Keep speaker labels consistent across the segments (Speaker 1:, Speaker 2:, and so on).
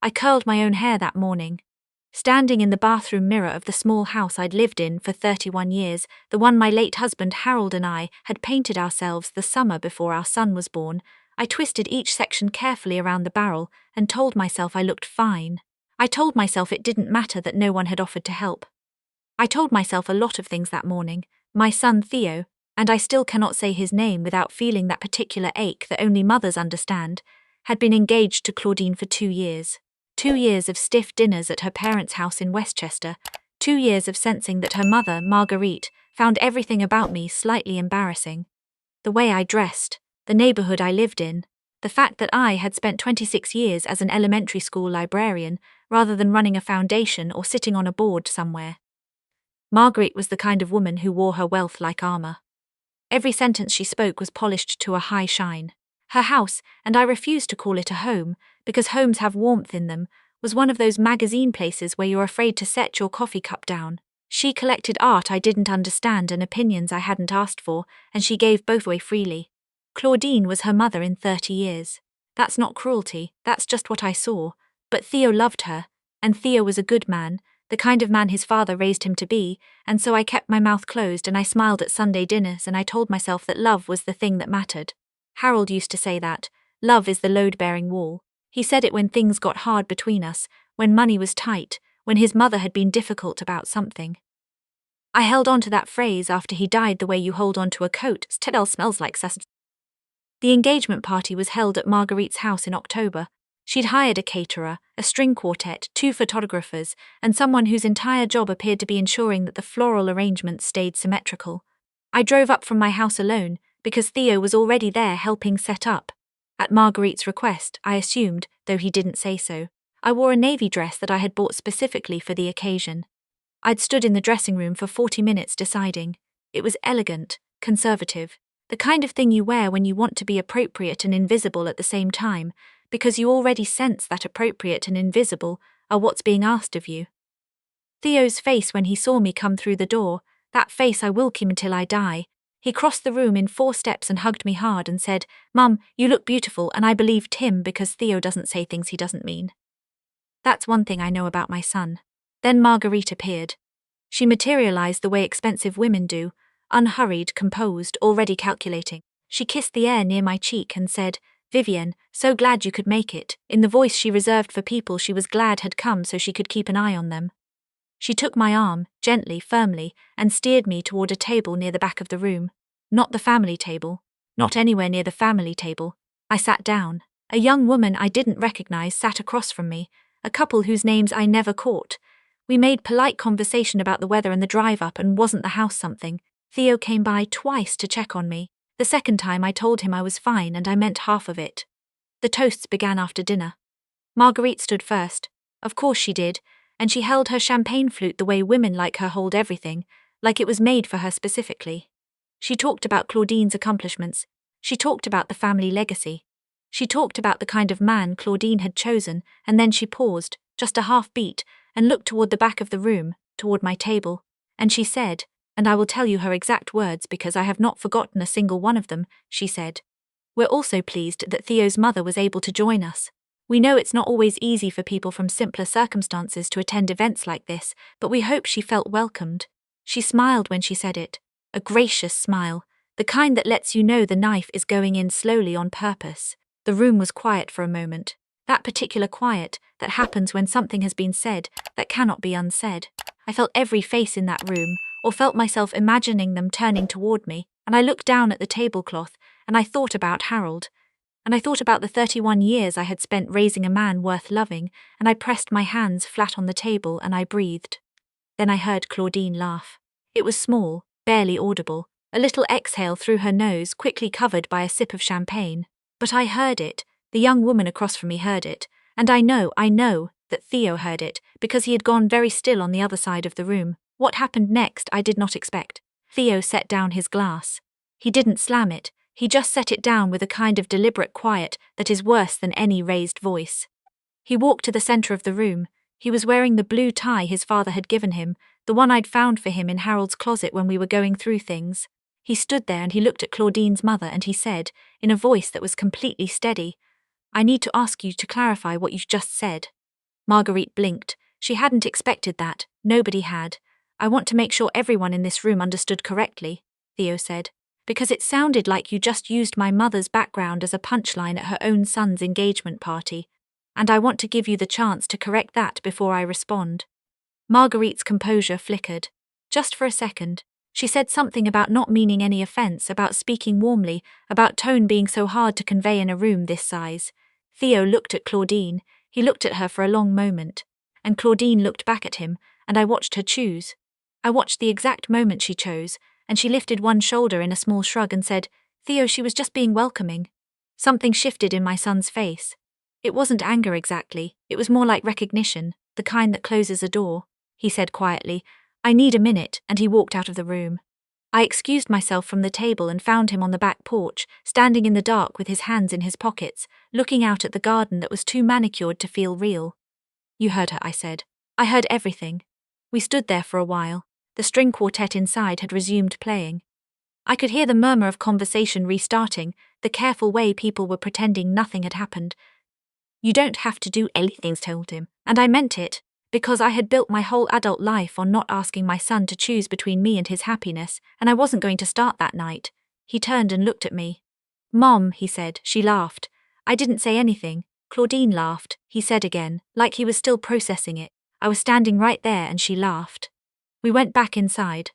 Speaker 1: I curled my own hair that morning. Standing in the bathroom mirror of the small house I'd lived in for 31 years, the one my late husband Harold and I had painted ourselves the summer before our son was born, I twisted each section carefully around the barrel and told myself I looked fine. I told myself it didn't matter that no one had offered to help. I told myself a lot of things that morning. My son Theo, and I still cannot say his name without feeling that particular ache that only mothers understand, had been engaged to Claudine for 2 years. 2 years of stiff dinners at her parents' house in Westchester, 2 years of sensing that her mother, Marguerite, found everything about me slightly embarrassing. The way I dressed, the neighborhood I lived in, the fact that I had spent 26 years as an elementary school librarian rather than running a foundation or sitting on a board somewhere. Marguerite was the kind of woman who wore her wealth like armor. Every sentence she spoke was polished to a high shine. Her house, and I refused to call it a home, because homes have warmth in them, was one of those magazine places where you're afraid to set your coffee cup down. She collected art I didn't understand and opinions I hadn't asked for, and she gave both away freely. Claudine was her mother in 30 years. That's not cruelty, that's just what I saw. But Theo loved her, and Theo was a good man, the kind of man his father raised him to be, and so I kept my mouth closed and I smiled at Sunday dinners and I told myself that love was the thing that mattered. Harold used to say that, love is the load-bearing wall. He said it when things got hard between us, when money was tight, when his mother had been difficult about something. I held on to that phrase after he died the way you hold on to a coat, still smells like sausage. The engagement party was held at Marguerite's house in October. She'd hired a caterer, a string quartet, 2 photographers, and someone whose entire job appeared to be ensuring that the floral arrangements stayed symmetrical. I drove up from my house alone, because Theo was already there helping set up. At Marguerite's request, I assumed, though he didn't say so. I wore a navy dress that I had bought specifically for the occasion. I'd stood in the dressing room for 40 minutes deciding. It was elegant, conservative, the kind of thing you wear when you want to be appropriate and invisible at the same time, because you already sense that appropriate and invisible are what's being asked of you. Theo's face when he saw me come through the door, that face I will keep until I die. He crossed the room in 4 steps and hugged me hard and said, "Mum, you look beautiful," and I believed him because Theo doesn't say things he doesn't mean. That's one thing I know about my son. Then Marguerite appeared. She materialized the way expensive women do, unhurried, composed, already calculating. She kissed the air near my cheek and said, "Vivienne, so glad you could make it," in the voice she reserved for people she was glad had come so she could keep an eye on them. She took my arm, gently, firmly, and steered me toward a table near the back of the room. Not the family table. Not anywhere near the family table. I sat down. A young woman I didn't recognize sat across from me, a couple whose names I never caught. We made polite conversation about the weather and the drive up and wasn't the house something. Theo came by twice to check on me. The second time I told him I was fine and I meant half of it. The toasts began after dinner. Marguerite stood first. Of course she did, and she held her champagne flute the way women like her hold everything, like it was made for her specifically. She talked about Claudine's accomplishments. She talked about the family legacy. She talked about the kind of man Claudine had chosen, and then she paused, just a half beat, and looked toward the back of the room, toward my table, and she said, and I will tell you her exact words because I have not forgotten a single one of them, she said, "We're also pleased that Theo's mother was able to join us. We know it's not always easy for people from simpler circumstances to attend events like this, but we hope she felt welcomed." She smiled when she said it, a gracious smile, the kind that lets you know the knife is going in slowly on purpose. The room was quiet for a moment, that particular quiet that happens when something has been said that cannot be unsaid. I felt every face in that room, or felt myself imagining them turning toward me, and I looked down at the tablecloth, and I thought about Harold. And I thought about the 31 years I had spent raising a man worth loving, and I pressed my hands flat on the table and I breathed. Then I heard Claudine laugh. It was small, barely audible, a little exhale through her nose quickly covered by a sip of champagne. But I heard it, the young woman across from me heard it, and I know that Theo heard it, because he had gone very still on the other side of the room. What happened next I did not expect. Theo set down his glass. He didn't slam it, he just set it down with a kind of deliberate quiet that is worse than any raised voice. He walked to the center of the room. He was wearing the blue tie his father had given him, the one I'd found for him in Harold's closet when we were going through things. He stood there and he looked at Claudine's mother and he said, in a voice that was completely steady, "I need to ask you to clarify what you've just said." Marguerite blinked. She hadn't expected that. Nobody had. I want to make sure everyone in this room understood correctly, Theo said, because it sounded like you just used my mother's background as a punchline at her own son's engagement party, and I want to give you the chance to correct that before I respond. Marguerite's composure flickered. Just for a second. She said something about not meaning any offense, about speaking warmly, about tone being so hard to convey in a room this size. Theo looked at Claudine. He looked at her for a long moment, and Claudine looked back at him, and I watched her choose. I watched the exact moment she chose, and she lifted one shoulder in a small shrug and said, "Theo, she was just being welcoming." Something shifted in my son's face. It wasn't anger exactly, it was more like recognition, the kind that closes a door. He said quietly, "I need a minute," and he walked out of the room. I excused myself from the table and found him on the back porch, standing in the dark with his hands in his pockets, looking out at the garden that was too manicured to feel real. "You heard her," I said. "I heard everything." We stood there for a while. The string quartet inside had resumed playing. I could hear the murmur of conversation restarting, the careful way people were pretending nothing had happened. "You don't have to do anything," told him, and I meant it, because I had built my whole adult life on not asking my son to choose between me and his happiness, and I wasn't going to start that night. He turned and looked at me. "Mom," he said. She laughed. I didn't say anything. Claudine laughed, he said again, like he was still processing it. I was standing right there and she laughed. We went back inside.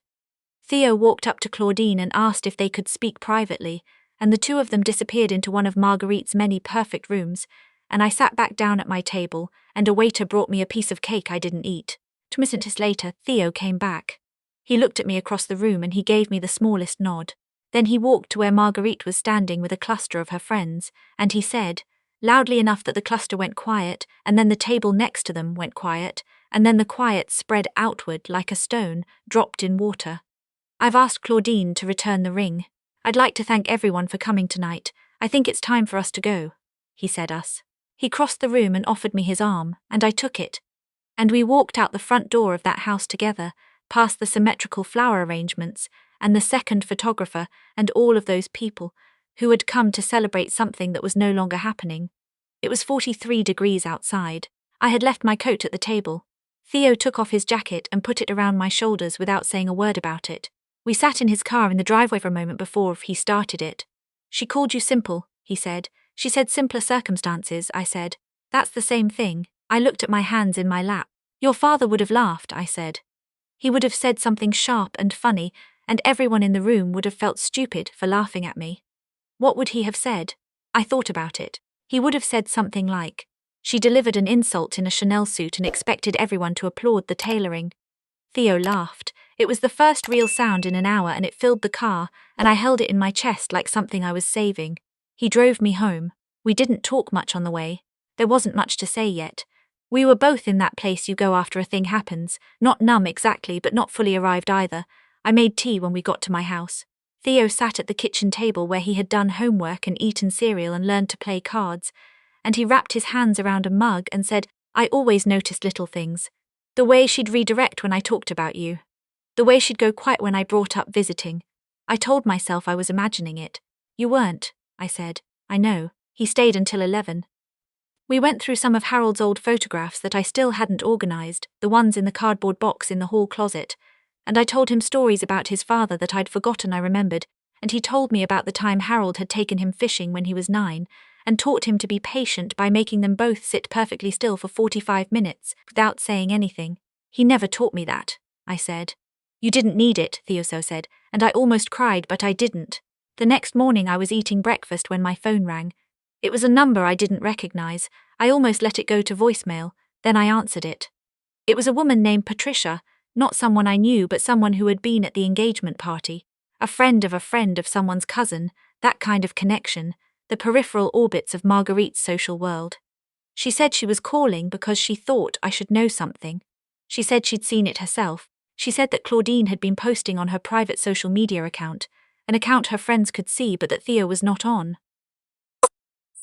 Speaker 1: Theo walked up to Claudine and asked if they could speak privately, and the two of them disappeared into one of Marguerite's many perfect rooms, and I sat back down at my table, and a waiter brought me a piece of cake I didn't eat. 2 minutes later, Theo came back. He looked at me across the room and he gave me the smallest nod. Then he walked to where Marguerite was standing with a cluster of her friends, and he said, loudly enough that the cluster went quiet, and then the table next to them went quiet, and then the quiet spread outward like a stone dropped in water. "I've asked Claudine to return the ring. I'd like to thank everyone for coming tonight. I think it's time for us to go," he said us. He crossed the room and offered me his arm, and I took it. And we walked out the front door of that house together, past the symmetrical flower arrangements, and the second photographer, and all of those people who had come to celebrate something that was no longer happening. It was 43 degrees outside. I had left my coat at the table. Theo took off his jacket and put it around my shoulders without saying a word about it. We sat in his car in the driveway for a moment before he started it. "She called you simple," he said. "She said simpler circumstances," I said. "That's the same thing." I looked at my hands in my lap. "Your father would have laughed," I said. "He would have said something sharp and funny, and everyone in the room would have felt stupid for laughing at me." What would he have said? I thought about it. He would have said something like, "She delivered an insult in a Chanel suit and expected everyone to applaud the tailoring." Theo laughed. It was the first real sound in an hour and it filled the car, and I held it in my chest like something I was saving. He drove me home. We didn't talk much on the way. There wasn't much to say yet. We were both in that place you go after a thing happens, not numb exactly but not fully arrived either. I made tea when we got to my house. Theo sat at the kitchen table where he had done homework and eaten cereal and learned to play cards, and he wrapped his hands around a mug and said, "I always noticed little things. The way she'd redirect when I talked about you. The way she'd go quiet when I brought up visiting. I told myself I was imagining it. You weren't," I said. "I know." He stayed until 11. We went through some of Harold's old photographs that I still hadn't organized, the ones in the cardboard box in the hall closet, and I told him stories about his father that I'd forgotten I remembered, and he told me about the time Harold had taken him fishing when he was 9, and taught him to be patient by making them both sit perfectly still for 45 minutes without saying anything. "He never taught me that," I said. "You didn't need it," Theo said, and I almost cried but I didn't. The next morning I was eating breakfast when my phone rang. It was a number I didn't recognize. I almost let it go to voicemail, then I answered it. It was a woman named Patricia, not someone I knew but someone who had been at the engagement party. A friend of someone's cousin, that kind of connection, the peripheral orbits of Marguerite's social world. She said she was calling because she thought I should know something. She said she'd seen it herself. She said that Claudine had been posting on her private social media account, an account her friends could see but that Theo was not on.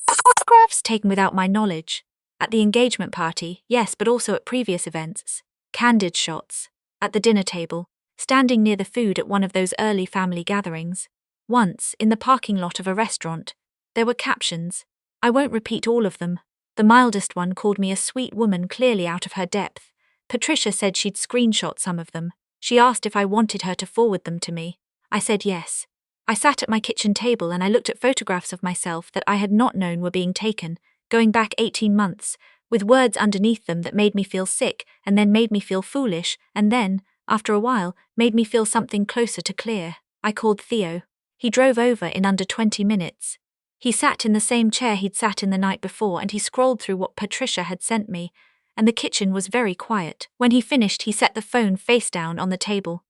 Speaker 1: Photographs taken without my knowledge. At the engagement party, yes, but also at previous events. Candid shots. At the dinner table, standing near the food at one of those early family gatherings. Once, in the parking lot of a restaurant. There were captions. I won't repeat all of them. The mildest one called me a sweet woman clearly out of her depth. Patricia said she'd screenshot some of them. She asked if I wanted her to forward them to me. I said yes. I sat at my kitchen table and I looked at photographs of myself that I had not known were being taken, going back 18 months, with words underneath them that made me feel sick and then made me feel foolish and then, after a while, made me feel something closer to clear. I called Theo. He drove over in under 20 minutes. He sat in the same chair he'd sat in the night before and he scrolled through what Patricia had sent me, and the kitchen was very quiet. When he finished, he set the phone face down on the table.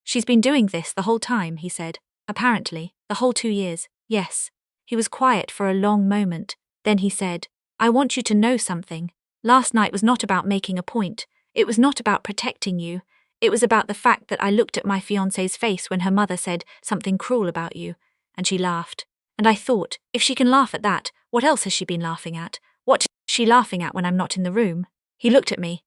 Speaker 1: "She's been doing this the whole time," he said. "Apparently, the whole 2 years, yes." He was quiet for a long moment. Then he said, "I want you to know something. Last night was not about making a point. It was not about protecting you. It was about the fact that I looked at my fiancée's face when her mother said something cruel about you, and she laughed. And I thought, if she can laugh at that, what else has she been laughing at? What is she laughing at when I'm not in the room?" He looked at me.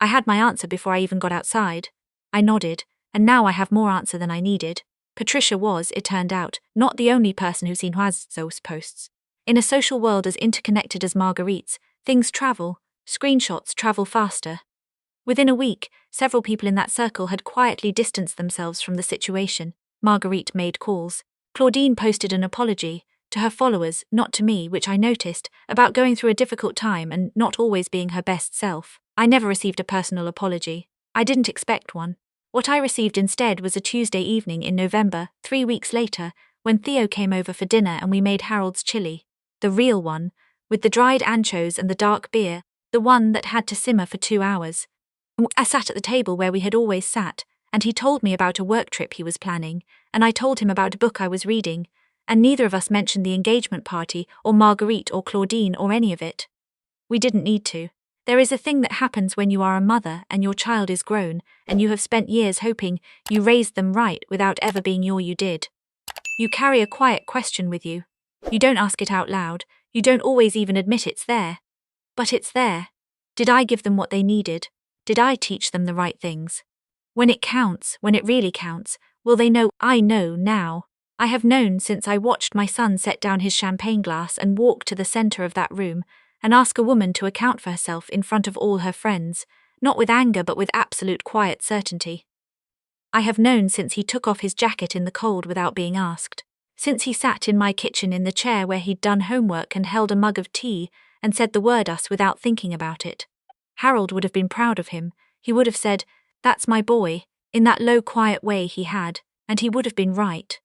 Speaker 1: I had my answer before I even got outside. I nodded, and now I have more answer than I needed. Patricia was, it turned out, not the only person who seen those posts. In a social world as interconnected as Marguerite's, things travel, screenshots travel faster. Within a week, several people in that circle had quietly distanced themselves from the situation. Marguerite made calls. Claudine posted an apology, to her followers, not to me, which I noticed, about going through a difficult time and not always being her best self. I never received a personal apology. I didn't expect one. What I received instead was a Tuesday evening in November, 3 weeks later, when Theo came over for dinner and we made Harold's chili. The real one, with the dried anchovies and the dark beer, the one that had to simmer for 2 hours. I sat at the table where we had always sat, and he told me about a work trip he was planning, and I told him about a book I was reading, and neither of us mentioned the engagement party or Marguerite or Claudine or any of it. We didn't need to. There is a thing that happens when you are a mother and your child is grown, and you have spent years hoping you raised them right without ever being you did. You carry a quiet question with you. You don't ask it out loud, you don't always even admit it's there. But it's there. Did I give them what they needed? Did I teach them the right things? When it counts, when it really counts, will they know? I know now. I have known since I watched my son set down his champagne glass and walk to the center of that room and ask a woman to account for herself in front of all her friends, not with anger but with absolute quiet certainty. I have known since he took off his jacket in the cold without being asked, since he sat in my kitchen in the chair where he'd done homework and held a mug of tea and said the word us without thinking about it. Harold would have been proud of him. He would have said, "That's my boy," in that low quiet way he had, and he would have been right.